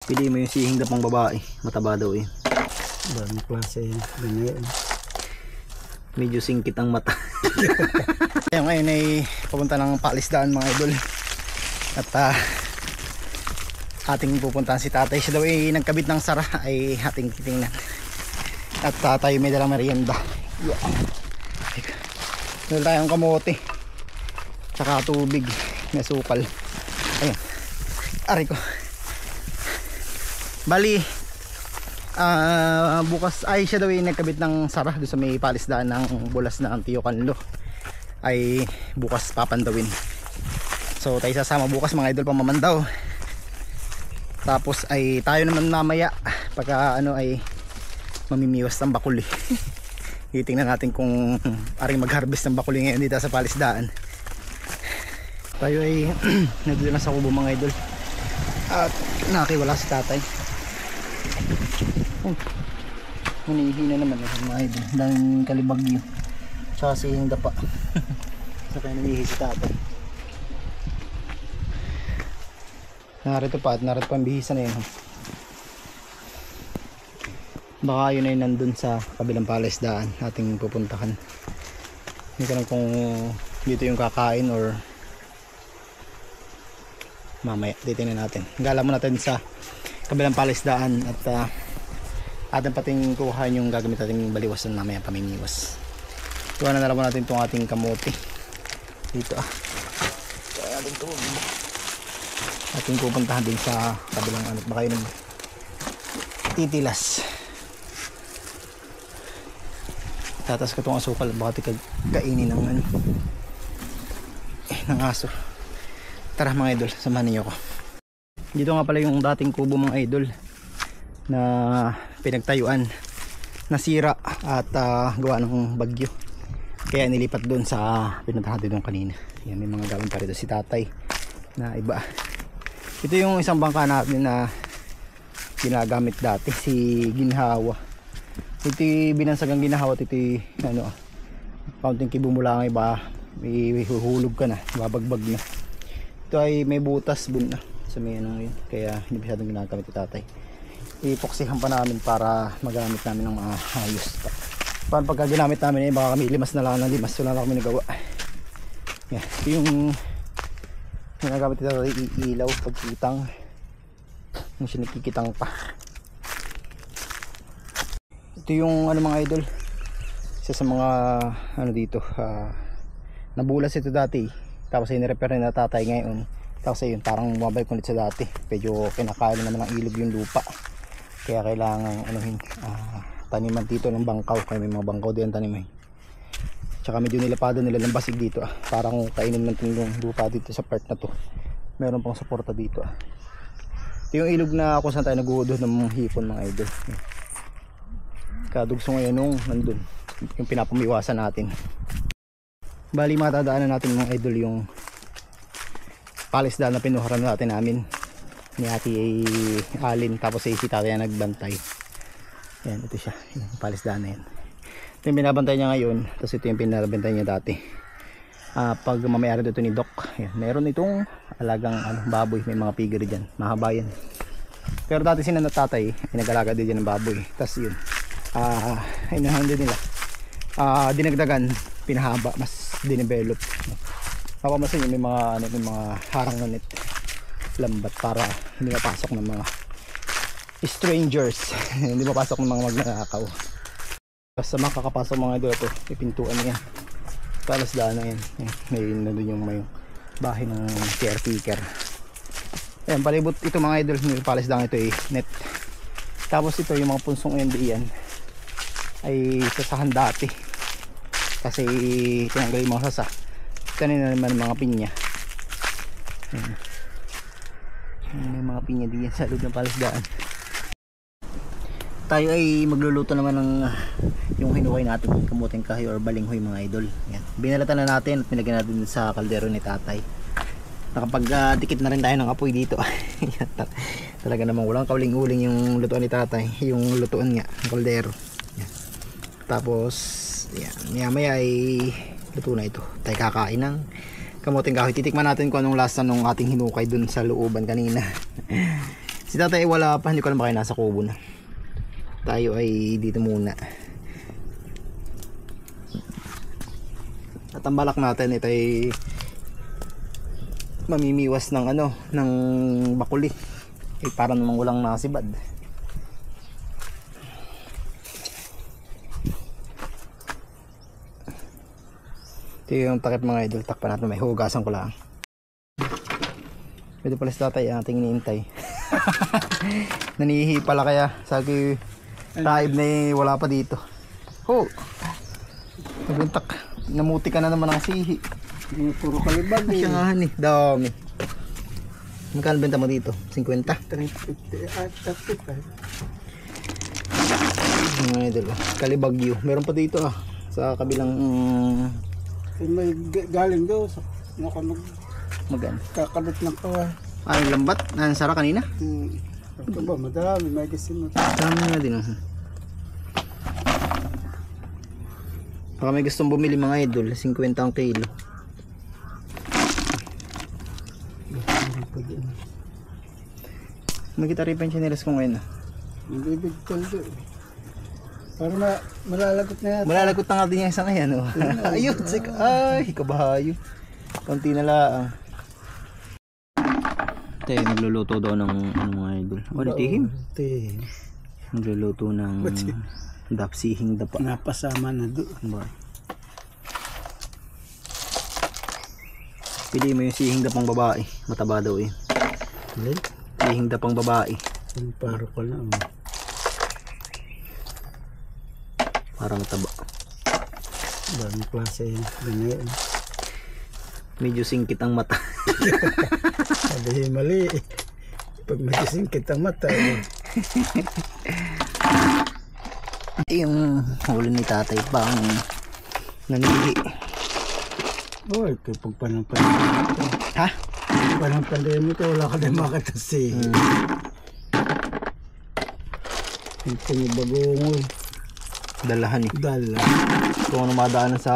Pili mo yung sihing na pang babae. Mataba daw yun. Dami klase yun. Ganyan. Medyo singkit ang mata. Kaya ngayon ay pupunta ng palisdaan mga idol. At ating pupuntahan si tatay. Siya daw ay nagkabit ng sara ay ating titingnan. At tayo may dalang merienda. Meron tayong kamote. Tsaka tubig na sukal. Ayun. Aray ko. Bali bukas ay siya daw ay nagkabit ng sara doon sa may palisdaan ng bulas na Tio Canlo. Ay bukas papandawin. So tayo sasama bukas mga idol pamamandaw. Tapos ay tayo naman mamaya pagka ano ay mamimiwas ng bakuli. Titingnan natin kung aring mag-harvest ng bakuli ngayon dito sa palisdaan. Tayo ay nandito na sa kubo mga idol. At nakiwala si tatay. Manihina naman mga idol. Daming kalibagyo. Tsaka sihing dapa. Saka nanihi si tatay. Narito pa at narito pa ang bihisa na yun. Baka yun ay nandun sa kabilang palisdaan ating pupuntahan. Hindi ko alam kung dito yung kakain or mamaya titingnan natin. Gala mo natin sa kabilang palisdaan at atin pating kuhain yung gagamit natin baliwasan mamaya pamimiwas. Tuwa na naman natin itong ating kamote dito kaya natin ito ating pupuntahan din sa kabilang ano. Baka yun titilas. Tatas ko itong asukal baka kainin ng ano ng aso. Tara mga idol, samahan niyo ako. Dito nga pala yung dating kubo mga idol na pinagtayuan, nasira at gawa ng bagyo, kaya nilipat doon sa pinuntahan natin doon kanina. Yan, may mga gawin pa rito si tatay na iba. Ito yung isang bangka natin na ginagamit dati, si Ginhawa. Ito binansagang Ginhawa. Ito ano, kaunting kibo mo lang iba, ihuhulog ka na, babagbag na. Ito ay may butas bun na sa may ano yun, kaya hindi masyadong ginagamit ni tatay. Ipoksihan pa namin para magamit namin ng mga ayos pa. Paano pagka ginamit namin eh, baka kami limas na lang ng limas, wala na kami nagawa. Yan, ito yung ginagamit ni tatay, ilaw, pagkitang yung sinikikitang pa. Ito yung ano mga idol, isa sa mga ano dito, nabulas ito dati, tapos ay nirepair na tatay ngayon. Tapos ayun, parang bumabalik ulit sa dati, medyo kinakain naman ng ilog yung lupa, kaya kailangan anuhin, taniman dito ng bangkaw, kaya may mga bangkaw din taniman. Tsaka medyo nilapadan nila ng basig dito, parang kainin natin yung lupa dito sa part na to, meron pang suporta dito. Ito yung ilog na kung saan tayo naguhudod ng mga hipon mga idol. Kadugso ngayon nung nandun, yung pinapamiwasan natin. Bali matadaanan natin mga idol yung palisdaan na pinuharan namin ni Ate Alin, tapos si tatay na nagbantay. Yan, ito siya, yung palisdaan na yan. Ito yung binabantay niya ngayon, tapos ito yung pinabantay niya dati. Pag mamayari dito ni Doc, yan, meron itong alagang baboy, may mga piggery dyan, mahaba yan. Pero dati sila na tatay ay nag-alaga din dyan ng baboy. Tapos yun, inahan din nila, dinagdagan, pinahaba, mas dinevelop. Papamasin nyo may mga harang na net, lambat, para hindi mapasok ng mga strangers. Hindi mapasok ng mga magnanakaw. Basta makakapasok mga idol, ito ipintuan niya, palisdaan na yan. May nandun yung may bahay ng caretaker. Ayan, palibot ito mga idol, yung palisdaan ito ay net. Tapos ito yung mga punsong ND yan ay sasahan dati, kasi tinanggal yung mga sasa. Tanin na naman mga pinya. May mga pinya diyan sa loob ng palisdaan. Tayo ay magluluto naman ng yung hinukay natin kamuting kahoy or balinghoy mga idol. Yan, binalatan na natin at nilagyan natin sa kaldero ni tatay. Nakapag-dikit na rin tayo ng apoy dito. Talaga namang walang kauling-uling yung lutuan ni tatay, yung lutuan nga ng kaldero. Yan. Tapos yan, maya ay luto na ito. Tayo kakain ng kamuting kahoy. Titikman natin kung anong lasa ng ating hinukay dun sa looban kanina. Si tatay wala pa, hindi ko alam baka nasa kubo na. Tayo ay dito muna. At ang balak natin ito ay mamimiwas ng ano, ng bakuli. Eh para namang walang nasibad. Ito yung takip mga idol, takpan natin, may hugasan ko lang. Ito pala si tatay ang ating iniintay. Nanihi pala kaya, sabi taib na wala pa dito. Ho! Nabuntak, namuti ka na naman ang sihi. Puro kalibag Ay, siya nga ni, dami. Magkano benta mo dito? 50? 350 at 35. Mga idol, Kalibagyo. Meron pa dito sa kabilang May galing daw sa magan. kakabit ng kawa. Ay, lambat. Nansara kanina? Ito ba, madami. May gasin mo. Dami nga din. Baka may gustong bumili mga idol, 50 ang kilo. May gitari pa yung chinelas ko ngayon. Hindi bigtol doon. Para malalagot na yan. Malalagot na nga din yung isang ayan. Ayun, ay, kabahayo. Konti na lang. Tayo, nagluluto daw ng ano mga idol. O, tihim. Tihim. Nagluluto ng dapsihing dapa. Napasama na doon. Ba? Pili mo yung sihing dapang babae. Mataba daw eh. Sihing dapang babae. Yung paro ko lang. Para mataba. Dami klase yun. Ganyan. Medyo singkit ang mata. Sabihin mali. Pag magising kitang mata. Yung huli ni tatay pang nanili. Uy, kapag panang pandemya. Ha? Panang pandemya ka, wala ka na makatasi. Yung pangibagong Dalahan eh. dala. Kung ano madaanan sa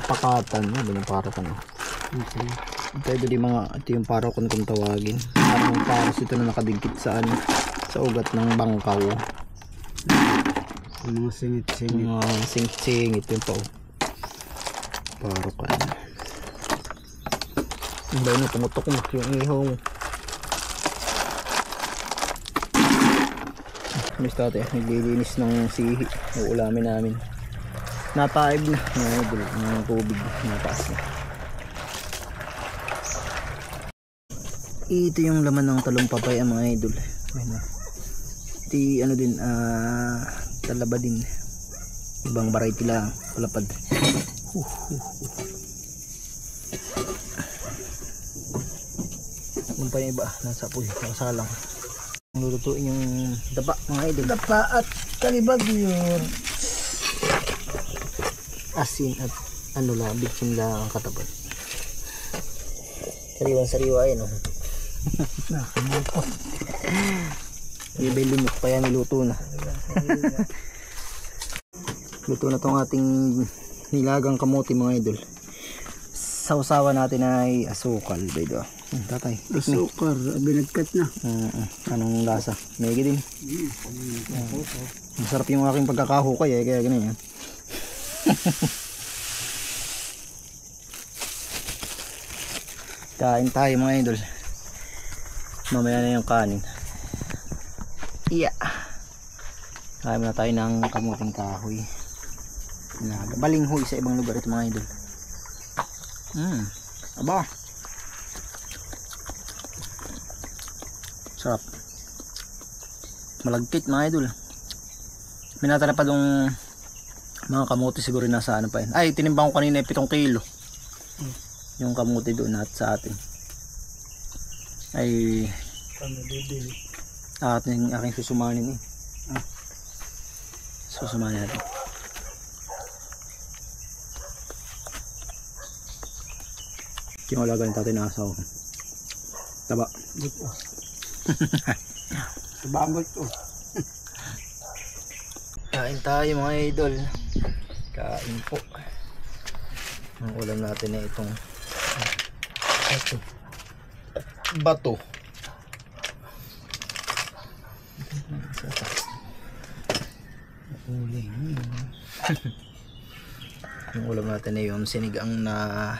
pakatan, ano yung parakan. Ito yung mga, ito yung parakan kung tawagin. Parang paros ito na nakadikit sa ano, sa ugat ng bangkaw. Yung mga singit-singit. Mga singit-singit yung pa. Parakan. Ang bayo na tumutok mo yung ihaw mo. Miss tatay, naglilinis ng sihi. Uulamin namin. Nataib na. Ng tubig. Nataas na. Ito yung laman ng talong papaya mga idol. Ito ano din, talaba din. Ibang variety lang. Palapad. Yung pa yung iba, nasa puy, nakasalang. Lulutuin yung daba mga idol. Dapa at kalibag yun. Asin at ano lang, bitsin lang ang katapat. Sariwan-sariwa yun oh. Nakamukot. Ibay lumot pa yan, niluto na. Luto na tong ating nilagang kamote mga idol. Sausawa natin ay asukal. Baydo. Tatay, Asukar, binagkat na. anong lasa? Megi din. Masarap yung aking pagkakahukay kaya ganun yan. Kain tayo mga idol. Mamaya na yung kanin. Iya. Kain muna tayo ng kamuting kahoy. Balinghoy sa ibang lugar ito mga idol. Aba. Sarap. Malagkit mga idol. Minatala pa dong mga kamote siguro nasa ano pa yun. Ay, tinimbang ko kanina 7 kilo. Yung kamote doon at sa atin. Ay aking susumanin eh. Susumanin natin. Kinalagan natin ng asaw. Taba. Sabamot ko. Kain tayo mga idol. Kain po. Ang ulam natin ay itong bato. Yung ulam natin ay yung sinigang na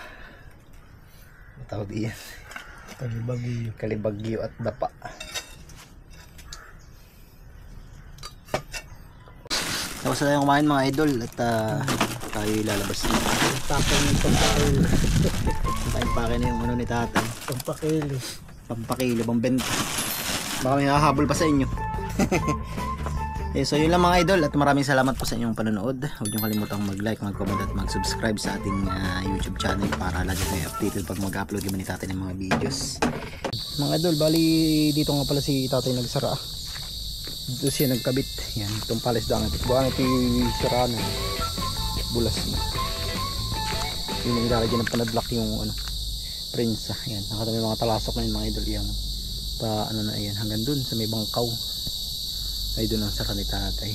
tawag iyan, kalibagyo at dapa. Tapos na tayong kumain mga idol at tayo lalabas na. Tapos yung pampakilo. Pake na yung ano ni tatay. Pampakilo. Pampakilo, pambenta. Baka may nakahabol pa sa inyo. So yun lang mga idol at maraming salamat po sa inyong panonood. Huwag niyong kalimutang mag-like, mag-comment at mag-subscribe sa ating YouTube channel para lagi kayo updated pag mag-upload yung ni tatay ng mga videos. Mga idol, bali dito nga pala si tatay nagsara. Dito siya nagkabit. Yan, itong palis daan. Buwan ito yung sara na. Bulas na. Yun yung ilalagyan ng panadlock yung ano, prinsa. Yan, nakatami mga talasok na yun mga idol. Yung pa ano na yan, hanggang dun sa may bangkaw. Ay doon ang sara ni tatay.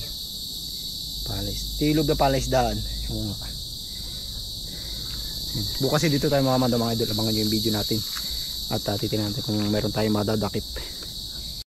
Palis. Tilog na palis daan. Yung bukas dito tayo mga idol. Abangan nyo yung video natin. At titignan natin kung meron tayong madadakip.